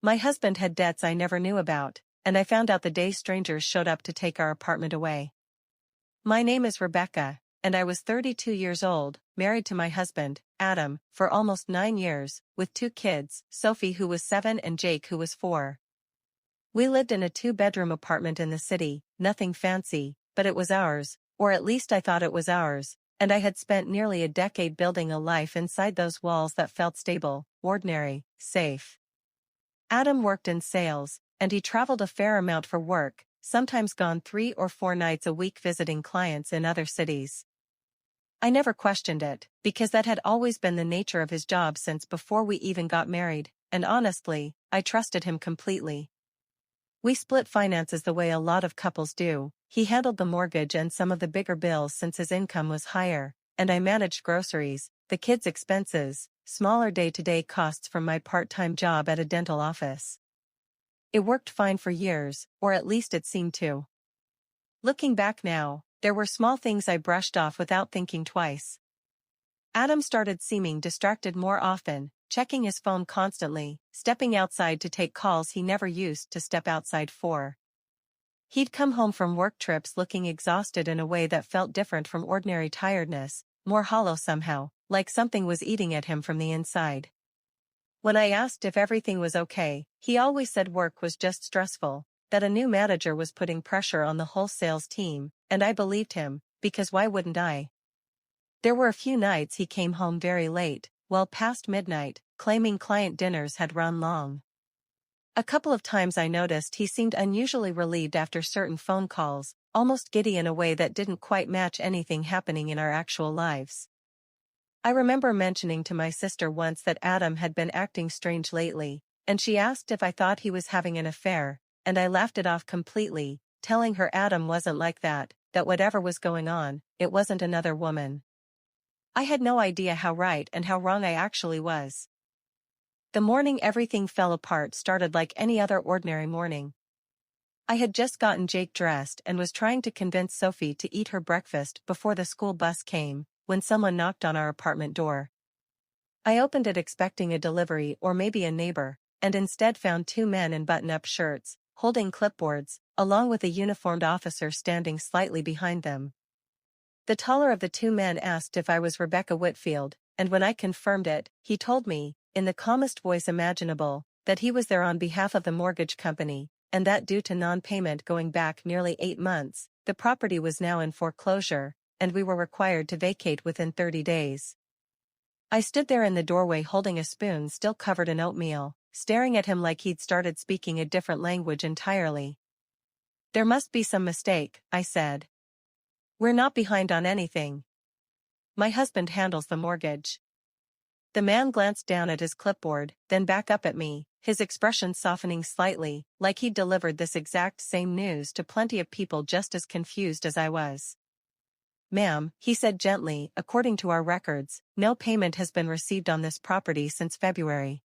My husband had debts I never knew about, and I found out the day strangers showed up to take our apartment away. My name is Rebecca, and I was 32 years old, married to my husband, Adam, for almost 9 years, with 2 kids, Sophie who was 7 and Jake who was 4. We lived in a 2-bedroom apartment in the city, nothing fancy, but it was ours, or at least I thought it was ours, and I had spent nearly a decade building a life inside those walls that felt stable, ordinary, safe. Adam worked in sales, and he traveled a fair amount for work, sometimes gone 3 or 4 nights a week visiting clients in other cities. I never questioned it, because that had always been the nature of his job since before we even got married, and honestly, I trusted him completely. We split finances the way a lot of couples do. He handled the mortgage and some of the bigger bills since his income was higher, and I managed groceries, the kids' expenses, smaller day-to-day costs from my part-time job at a dental office. It worked fine for years, or at least it seemed to. Looking back now, there were small things I brushed off without thinking twice. Adam started seeming distracted more often, checking his phone constantly, stepping outside to take calls he never used to step outside for. He'd come home from work trips looking exhausted in a way that felt different from ordinary tiredness, more hollow somehow, like something was eating at him from the inside. When I asked if everything was okay, he always said work was just stressful, that a new manager was putting pressure on the whole sales team, and I believed him, because why wouldn't I? There were a few nights he came home very late, well past midnight, claiming client dinners had run long. A couple of times I noticed he seemed unusually relieved after certain phone calls, almost giddy in a way that didn't quite match anything happening in our actual lives. I remember mentioning to my sister once that Adam had been acting strange lately, and she asked if I thought he was having an affair, and I laughed it off completely, telling her Adam wasn't like that whatever was going on, it wasn't another woman. I had no idea how right and how wrong I actually was. The morning everything fell apart started like any other ordinary morning. I had just gotten Jake dressed and was trying to convince Sophie to eat her breakfast before the school bus came, when someone knocked on our apartment door. I opened it expecting a delivery or maybe a neighbor, and instead found 2 men in button-up shirts, holding clipboards, along with a uniformed officer standing slightly behind them. The taller of the 2 men asked if I was Rebecca Whitfield, and when I confirmed it, he told me, in the calmest voice imaginable, that he was there on behalf of the mortgage company, and that due to non-payment going back nearly 8 months, the property was now in foreclosure, and we were required to vacate within 30 days. I stood there in the doorway holding a spoon still covered in oatmeal, staring at him like he'd started speaking a different language entirely. "There must be some mistake," I said. "We're not behind on anything. My husband handles the mortgage." The man glanced down at his clipboard, then back up at me, his expression softening slightly, like he'd delivered this exact same news to plenty of people just as confused as I was. "Ma'am," he said gently, "according to our records, no payment has been received on this property since February.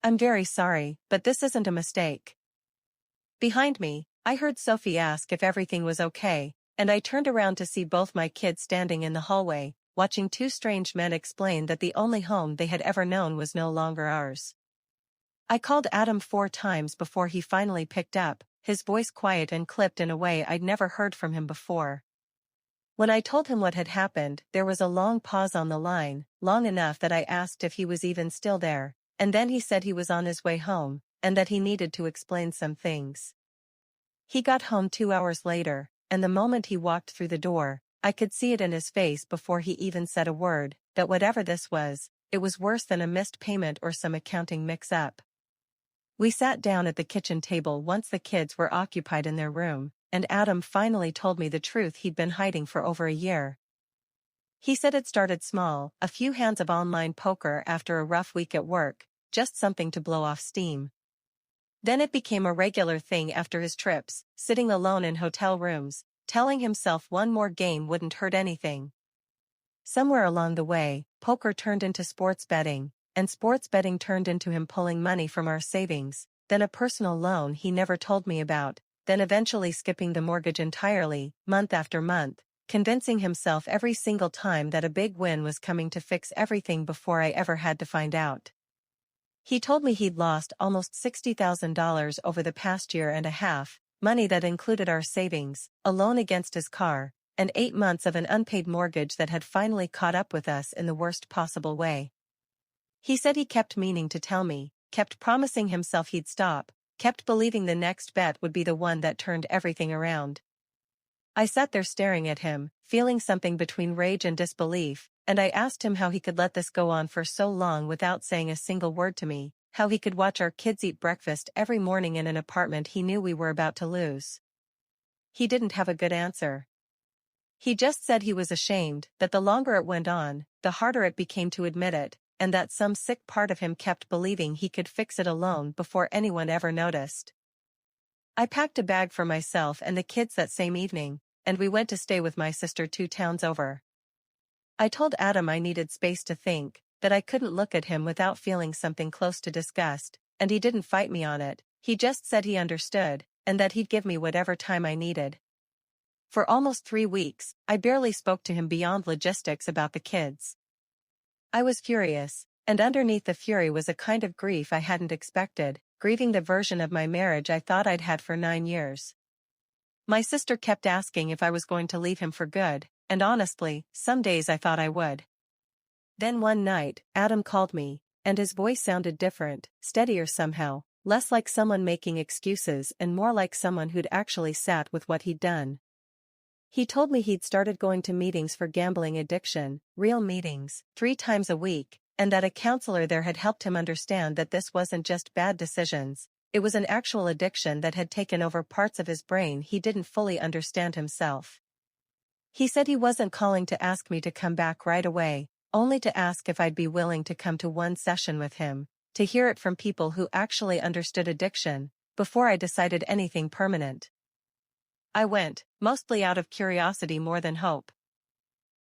I'm very sorry, but this isn't a mistake." Behind me, I heard Sophie ask if everything was okay, and I turned around to see both my kids standing in the hallway, watching 2 strange men explain that the only home they had ever known was no longer ours. I called Adam 4 times before he finally picked up, his voice quiet and clipped in a way I'd never heard from him before. When I told him what had happened, there was a long pause on the line, long enough that I asked if he was even still there, and then he said he was on his way home, and that he needed to explain some things. He got home 2 hours later, and the moment he walked through the door, I could see it in his face before he even said a word, that whatever this was, it was worse than a missed payment or some accounting mix-up. We sat down at the kitchen table once the kids were occupied in their room, and Adam finally told me the truth he'd been hiding for over a year. He said it started small, a few hands of online poker after a rough week at work, just something to blow off steam. Then it became a regular thing after his trips, sitting alone in hotel rooms, telling himself one more game wouldn't hurt anything. Somewhere along the way, poker turned into sports betting, and sports betting turned into him pulling money from our savings, then a personal loan he never told me about, then eventually skipping the mortgage entirely, month after month, convincing himself every single time that a big win was coming to fix everything before I ever had to find out. He told me he'd lost almost $60,000 over the past year and a half, money that included our savings, a loan against his car, and 8 months of an unpaid mortgage that had finally caught up with us in the worst possible way. He said he kept meaning to tell me, kept promising himself he'd stop, kept believing the next bet would be the one that turned everything around. I sat there staring at him, feeling something between rage and disbelief, and I asked him how he could let this go on for so long without saying a single word to me, how he could watch our kids eat breakfast every morning in an apartment he knew we were about to lose. He didn't have a good answer. He just said he was ashamed, that the longer it went on, the harder it became to admit it, and that some sick part of him kept believing he could fix it alone before anyone ever noticed. I packed a bag for myself and the kids that same evening, and we went to stay with my sister 2 towns over. I told Adam I needed space to think, that I couldn't look at him without feeling something close to disgust, and he didn't fight me on it, he just said he understood, and that he'd give me whatever time I needed. For almost 3 weeks, I barely spoke to him beyond logistics about the kids. I was furious, and underneath the fury was a kind of grief I hadn't expected, grieving the version of my marriage I thought I'd had for 9 years. My sister kept asking if I was going to leave him for good, and honestly, some days I thought I would. Then one night, Adam called me, and his voice sounded different, steadier somehow, less like someone making excuses and more like someone who'd actually sat with what he'd done. He told me he'd started going to meetings for gambling addiction, real meetings, 3 times a week, and that a counselor there had helped him understand that this wasn't just bad decisions, it was an actual addiction that had taken over parts of his brain he didn't fully understand himself. He said he wasn't calling to ask me to come back right away, only to ask if I'd be willing to come to one session with him, to hear it from people who actually understood addiction, before I decided anything permanent. I went, mostly out of curiosity more than hope.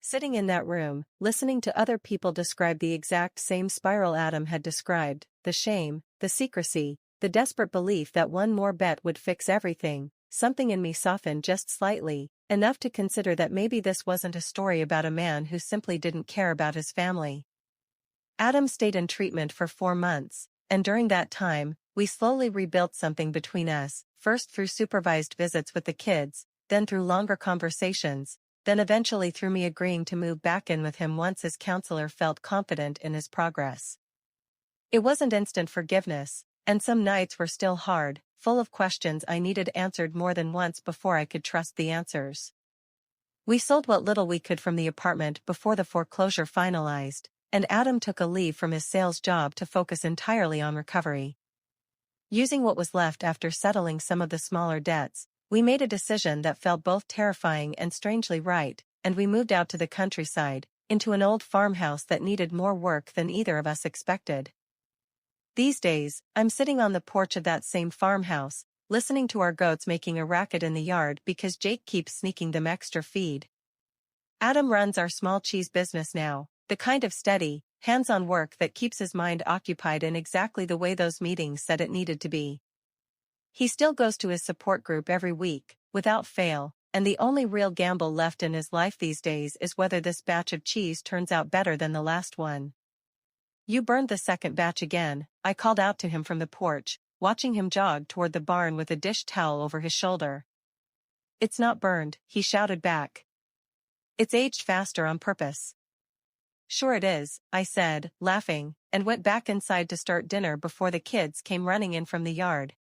Sitting in that room, listening to other people describe the exact same spiral Adam had described, the shame, the secrecy, the desperate belief that one more bet would fix everything, something in me softened just slightly, enough to consider that maybe this wasn't a story about a man who simply didn't care about his family. Adam stayed in treatment for 4 months, and during that time, we slowly rebuilt something between us, first through supervised visits with the kids, then through longer conversations, then eventually through me agreeing to move back in with him once his counselor felt confident in his progress. It wasn't instant forgiveness, and some nights were still hard, full of questions I needed answered more than once before I could trust the answers. We sold what little we could from the apartment before the foreclosure finalized, and Adam took a leave from his sales job to focus entirely on recovery. Using what was left after settling some of the smaller debts, we made a decision that felt both terrifying and strangely right, and we moved out to the countryside, into an old farmhouse that needed more work than either of us expected. These days, I'm sitting on the porch of that same farmhouse, listening to our goats making a racket in the yard because Jake keeps sneaking them extra feed. Adam runs our small cheese business now, the kind of steady, hands-on work that keeps his mind occupied in exactly the way those meetings said it needed to be. He still goes to his support group every week, without fail, and the only real gamble left in his life these days is whether this batch of cheese turns out better than the last one. "You burned the second batch again," I called out to him from the porch, watching him jog toward the barn with a dish towel over his shoulder. "It's not burned," he shouted back. "It's aged faster on purpose." "Sure it is," I said, laughing, and went back inside to start dinner before the kids came running in from the yard.